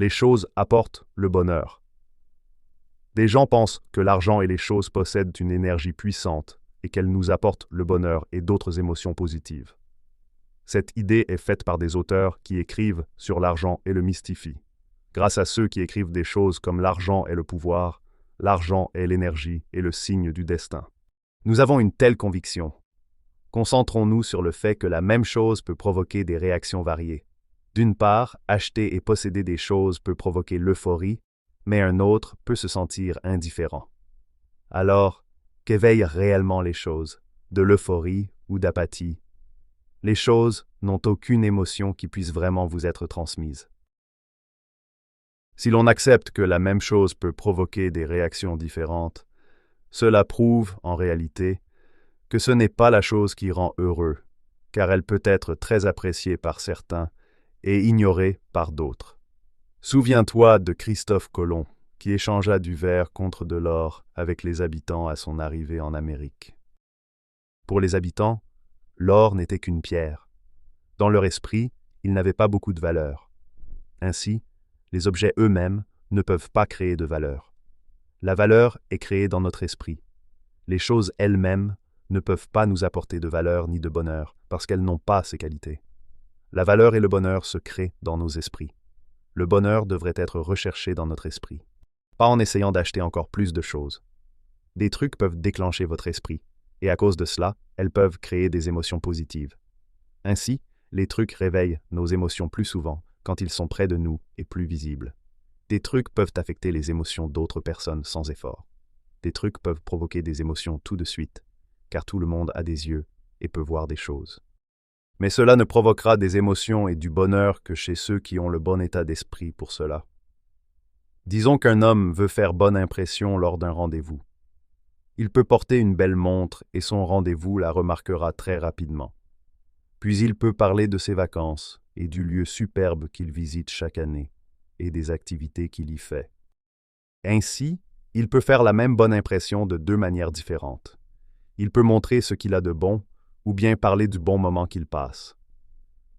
Les choses apportent le bonheur. Des gens pensent que l'argent et les choses possèdent une énergie puissante et qu'elles nous apportent le bonheur et d'autres émotions positives. Cette idée est faite par des auteurs qui écrivent sur l'argent et le mystifient. Grâce à ceux qui écrivent des choses comme l'argent est le pouvoir, l'argent est l'énergie et le signe du destin. Nous avons une telle conviction. Concentrons-nous sur le fait que la même chose peut provoquer des réactions variées. D'une part, acheter et posséder des choses peut provoquer l'euphorie, mais un autre peut se sentir indifférent. Alors, qu'éveillent réellement les choses, de l'euphorie ou d'apathie? Les choses n'ont aucune émotion qui puisse vraiment vous être transmise. Si l'on accepte que la même chose peut provoquer des réactions différentes, cela prouve, en réalité, que ce n'est pas la chose qui rend heureux, car elle peut être très appréciée par certains et ignorée par d'autres. Souviens-toi de Christophe Colomb, qui échangea du verre contre de l'or avec les habitants à son arrivée en Amérique. Pour les habitants, l'or n'était qu'une pierre. Dans leur esprit, il n'avait pas beaucoup de valeur. Ainsi, les objets eux-mêmes ne peuvent pas créer de valeur. La valeur est créée dans notre esprit. Les choses elles-mêmes ne peuvent pas nous apporter de valeur ni de bonheur parce qu'elles n'ont pas ces qualités. La valeur et le bonheur se créent dans nos esprits. Le bonheur devrait être recherché dans notre esprit, pas en essayant d'acheter encore plus de choses. Des trucs peuvent déclencher votre esprit, et à cause de cela, elles peuvent créer des émotions positives. Ainsi, les trucs réveillent nos émotions plus souvent quand ils sont près de nous et plus visibles. Des trucs peuvent affecter les émotions d'autres personnes sans effort. Des trucs peuvent provoquer des émotions tout de suite, car tout le monde a des yeux et peut voir des choses. Mais cela ne provoquera des émotions et du bonheur que chez ceux qui ont le bon état d'esprit pour cela. Disons qu'un homme veut faire bonne impression lors d'un rendez-vous. Il peut porter une belle montre et son rendez-vous la remarquera très rapidement. Puis il peut parler de ses vacances et du lieu superbe qu'il visite chaque année et des activités qu'il y fait. Ainsi, il peut faire la même bonne impression de deux manières différentes. Il peut montrer ce qu'il a de bon ou bien parler du bon moment qu'il passe.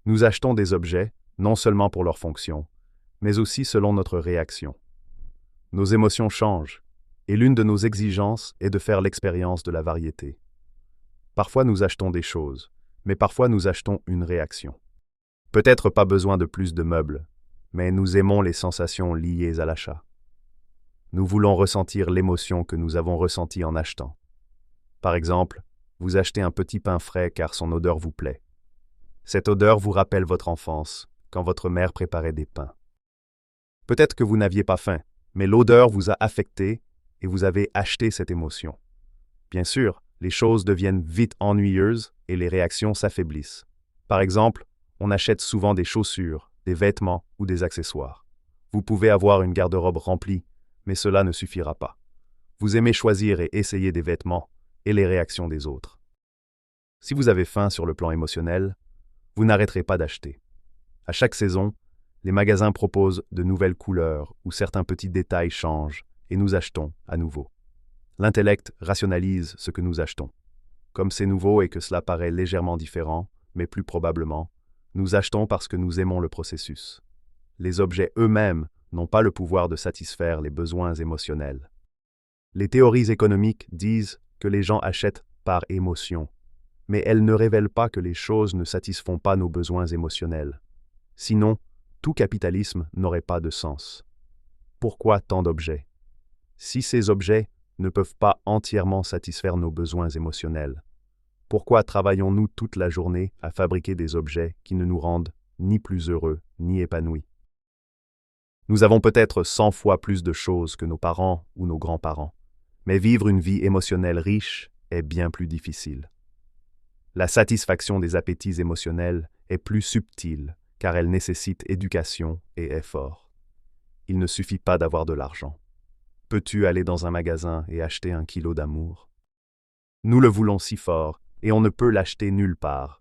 Nous achetons des objets, non seulement pour leur fonction, mais aussi selon notre réaction. Nos émotions changent, et l'une de nos exigences est de faire l'expérience de la variété. Parfois nous achetons des choses, mais parfois nous achetons une réaction. Peut-être pas besoin de plus de meubles, mais nous aimons les sensations liées à l'achat. Nous voulons ressentir l'émotion que nous avons ressentie en achetant. Par exemple, vous achetez un petit pain frais car son odeur vous plaît. Cette odeur vous rappelle votre enfance, quand votre mère préparait des pains. Peut-être que vous n'aviez pas faim, mais l'odeur vous a affecté et vous avez acheté cette émotion. Bien sûr, les choses deviennent vite ennuyeuses et les réactions s'affaiblissent. Par exemple, on achète souvent des chaussures, des vêtements ou des accessoires. Vous pouvez avoir une garde-robe remplie, mais cela ne suffira pas. Vous aimez choisir et essayer des vêtements et les réactions des autres. Si vous avez faim sur le plan émotionnel, vous n'arrêterez pas d'acheter. À chaque saison, les magasins proposent de nouvelles couleurs où certains petits détails changent et nous achetons à nouveau. L'intellect rationalise ce que nous achetons. Comme c'est nouveau et que cela paraît légèrement différent, mais plus probablement, nous achetons parce que nous aimons le processus. Les objets eux-mêmes n'ont pas le pouvoir de satisfaire les besoins émotionnels. Les théories économiques disent que les gens achètent par émotion, mais elles ne révèlent pas que les choses ne satisfont pas nos besoins émotionnels. Sinon, tout capitalisme n'aurait pas de sens. Pourquoi tant d'objets? Si ces objets ne peuvent pas entièrement satisfaire nos besoins émotionnels, pourquoi travaillons-nous toute la journée à fabriquer des objets qui ne nous rendent ni plus heureux ni épanouis? Nous avons peut-être 100 fois plus de choses que nos parents ou nos grands-parents, mais vivre une vie émotionnelle riche est bien plus difficile. La satisfaction des appétits émotionnels est plus subtile car elle nécessite éducation et effort. Il ne suffit pas d'avoir de l'argent. Peux-tu aller dans un magasin et acheter 1 kilo d'amour? Nous le voulons si fort et on ne peut l'acheter nulle part.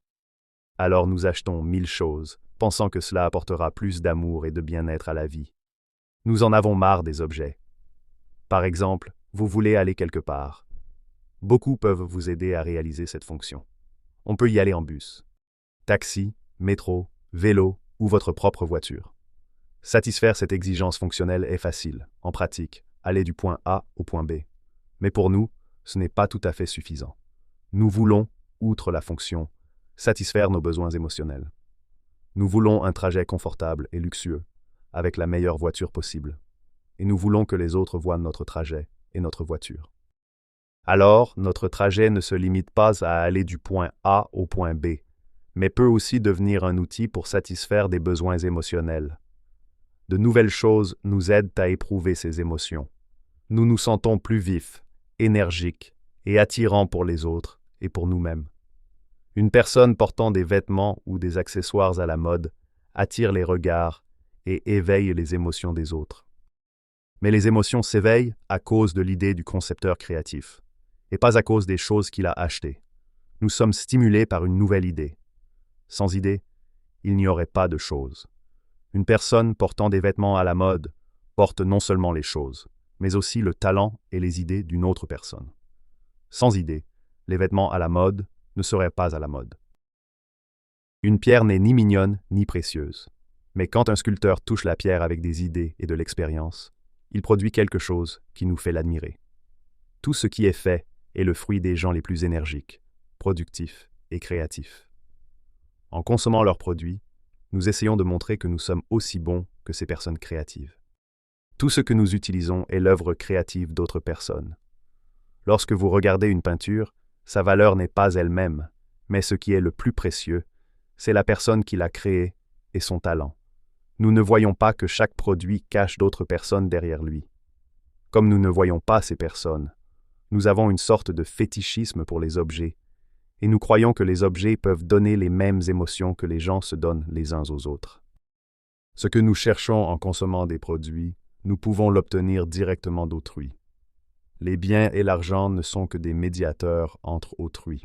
Alors nous achetons 1000 choses, pensant que cela apportera plus d'amour et de bien-être à la vie. Nous en avons marre des objets. Par exemple, vous voulez aller quelque part. Beaucoup peuvent vous aider à réaliser cette fonction. On peut y aller en bus, taxi, métro, vélo ou votre propre voiture. Satisfaire cette exigence fonctionnelle est facile, en pratique, aller du point A au point B. Mais pour nous, ce n'est pas tout à fait suffisant. Nous voulons, outre la fonction, satisfaire nos besoins émotionnels. Nous voulons un trajet confortable et luxueux, avec la meilleure voiture possible. Et nous voulons que les autres voient notre trajet et notre voiture. Alors, notre trajet ne se limite pas à aller du point A au point B, mais peut aussi devenir un outil pour satisfaire des besoins émotionnels. De nouvelles choses nous aident à éprouver ces émotions. Nous nous sentons plus vifs, énergiques et attirants pour les autres et pour nous-mêmes. Une personne portant des vêtements ou des accessoires à la mode attire les regards et éveille les émotions des autres. Mais les émotions s'éveillent à cause de l'idée du concepteur créatif, et pas à cause des choses qu'il a achetées. Nous sommes stimulés par une nouvelle idée. Sans idée, il n'y aurait pas de choses. Une personne portant des vêtements à la mode porte non seulement les choses, mais aussi le talent et les idées d'une autre personne. Sans idée, les vêtements à la mode ne seraient pas à la mode. Une pierre n'est ni mignonne ni précieuse, mais quand un sculpteur touche la pierre avec des idées et de l'expérience, il produit quelque chose qui nous fait l'admirer. Tout ce qui est fait est le fruit des gens les plus énergiques, productifs et créatifs. En consommant leurs produits, nous essayons de montrer que nous sommes aussi bons que ces personnes créatives. Tout ce que nous utilisons est l'œuvre créative d'autres personnes. Lorsque vous regardez une peinture, sa valeur n'est pas elle-même, mais ce qui est le plus précieux, c'est la personne qui l'a créée et son talent. Nous ne voyons pas que chaque produit cache d'autres personnes derrière lui. Comme nous ne voyons pas ces personnes, nous avons une sorte de fétichisme pour les objets, et nous croyons que les objets peuvent donner les mêmes émotions que les gens se donnent les uns aux autres. Ce que nous cherchons en consommant des produits, nous pouvons l'obtenir directement d'autrui. Les biens et l'argent ne sont que des médiateurs entre autrui.